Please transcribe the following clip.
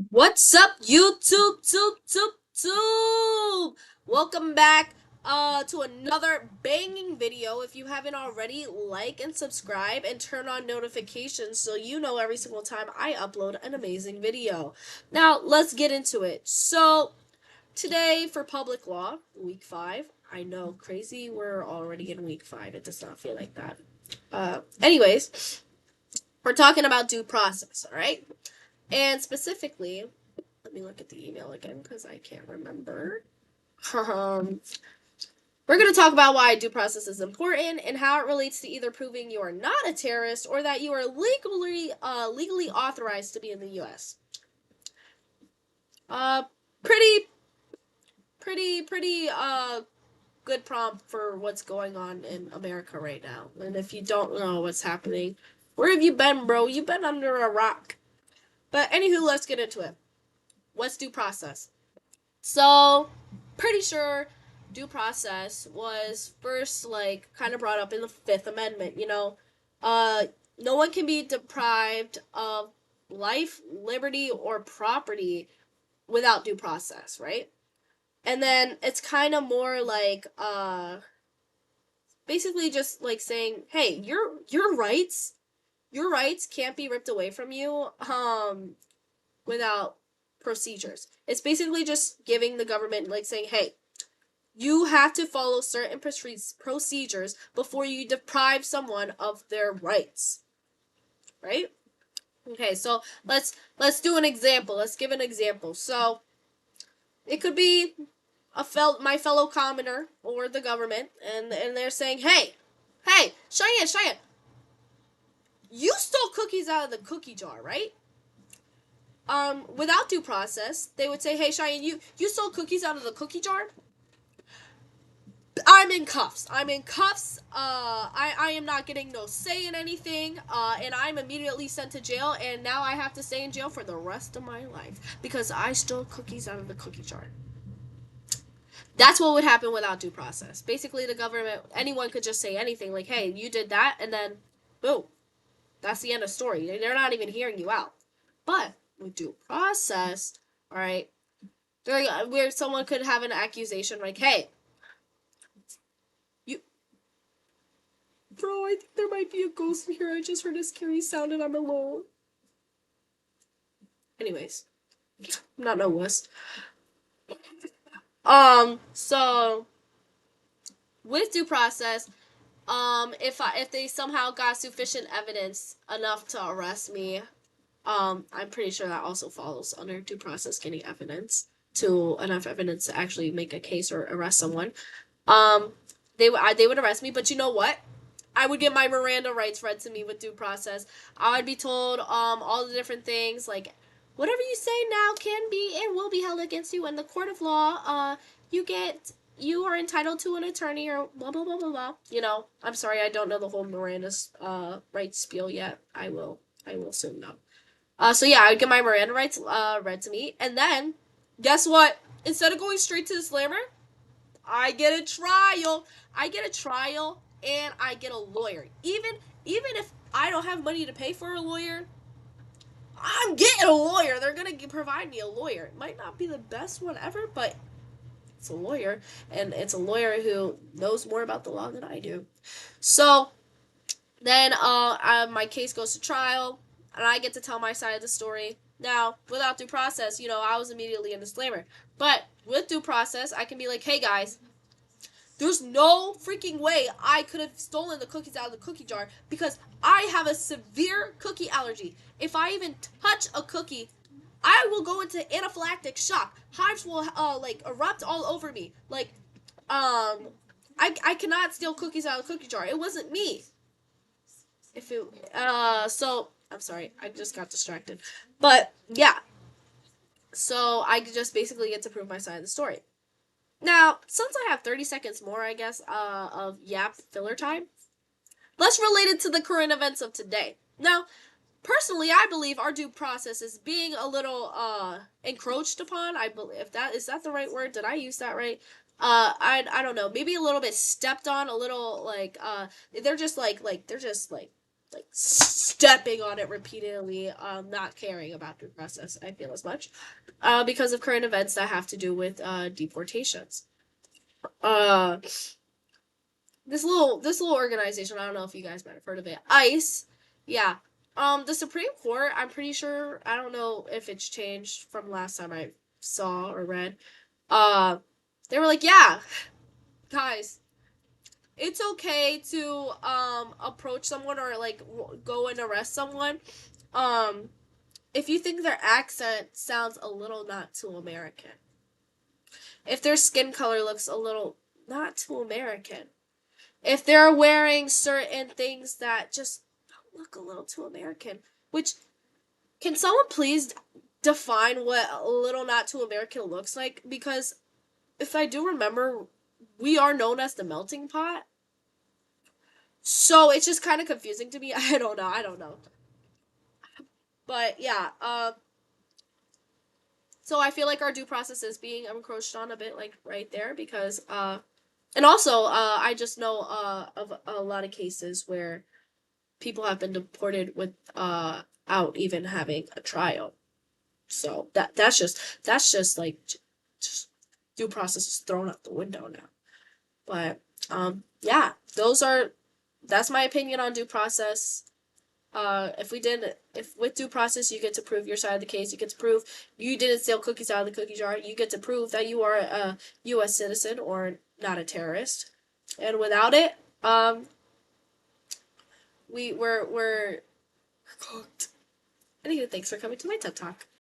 What's up, YouTube? Welcome back to another banging video. If you haven't already, like and subscribe and turn on notifications so you know every single time I upload an amazing video. Now, let's get into it. So, today for public law, week 5. I know, crazy, we're already in week 5. It does not feel like that. Anyways, we're talking about due process, all right? And specifically, let me look at the email again because I can't remember. We're going to talk about why due process is important and how it relates to either proving you are not a terrorist or that you are legally authorized to be in the U.S. Uh, pretty, pretty good prompt for what's going on in America right now. And if you don't know what's happening, where have you been, bro? You've been under a rock. But anywho, let's get into it. What's due process? So, pretty sure due process was first kind of brought up in the Fifth Amendment. Uh, no one can be deprived of life, liberty, or property without due process, right? And then it's kind of more basically just like saying, hey, your rights can't be ripped away from you without procedures. It's basically just giving the government, like, saying, hey, you have to follow certain procedures before you deprive someone of their rights, right? Okay, so let's do an example. Let's give an example. So it could be my fellow commoner or the government, and they're saying, hey, Cheyenne, you stole cookies out of the cookie jar, right? Without due process, they would say, hey, Cheyenne, you stole cookies out of the cookie jar. I'm in cuffs. I am not getting no say in anything. And I'm immediately sent to jail. And now I have to stay in jail for the rest of my life because I stole cookies out of the cookie jar. That's what would happen without due process. Basically, the government, anyone could just say anything like, "Hey, you did that," and then, boom, that's the end of story. They're not even hearing you out. But with due process, all right, where someone could have an accusation like, "Hey, you bro, I think there might be a ghost in here. I just heard a scary sound and I'm alone." Anyways, I'm not no wuss. So with due process, if they somehow got sufficient evidence enough to arrest me, I'm pretty sure that also falls under due process, getting evidence to enough evidence to actually make a case or arrest someone. Um, they would arrest me, but you know what? I would get my Miranda rights read to me with due process. I would be told all the different things like whatever you say now can be and will be held against you in the court of law. You are entitled to an attorney or blah blah blah blah blah. I'm sorry, I don't know the whole Miranda's rights spiel yet. I will soon know. So yeah, I would get my Miranda rights read to me, and then guess what? Instead of going straight to the slammer, I get a trial. I get a trial and I get a lawyer. Even if I don't have money to pay for a lawyer, I'm getting a lawyer. They're gonna provide me a lawyer. It might not be the best one ever, but it's a lawyer, and it's a lawyer who knows more about the law than I do. So then, my case goes to trial, and I get to tell my side of the story. Now, without due process, I was immediately a disclaimer. But with due process, I can be like, hey guys, there's no freaking way I could have stolen the cookies out of the cookie jar because I have a severe cookie allergy. If I even touch a cookie, I will go into anaphylactic shock. Hives will erupt all over me. I cannot steal cookies out of the cookie jar. It wasn't me. If it so I'm sorry, I just got distracted. But yeah. So I just basically get to prove my side of the story. Now, since I have 30 seconds more, I guess, of yap filler time, let's relate it to the current events of today. Now, personally, I believe our due process is being a little encroached upon. I believe if that is that the right word? Did I use that right? I don't know. Maybe a little bit stepped on. A little they're just like like stepping on it repeatedly, not caring about due process, I feel, as much, because of current events that have to do with deportations. Uh, this little organization, I don't know if you guys might have heard of it, ICE. Yeah. The Supreme Court, I'm pretty sure, I don't know if it's changed from last time I saw or read. Uh, they were like, yeah, guys, it's okay to approach someone or like go and arrest someone um if you think their accent sounds a little not too American. If their skin color looks a little not too American. If they're wearing certain things that just look a little too American. Which, can someone please define what a little not too American looks like? Because if I do remember, we are known as the melting pot. So it's just kind of confusing to me. I don't know. I don't know. But yeah, so I feel like our due process is being encroached on a bit, like right there, because and also I just know of a lot of cases where people have been deported without even having a trial. So that's just like just due process is thrown out the window now. But yeah, that's my opinion on due process. If with due process you get to prove your side of the case, you get to prove you didn't steal cookies out of the cookie jar, you get to prove that you are a U.S. citizen or not a terrorist, and without it, we're cooked. Anyway, thanks for coming to my TED Talk.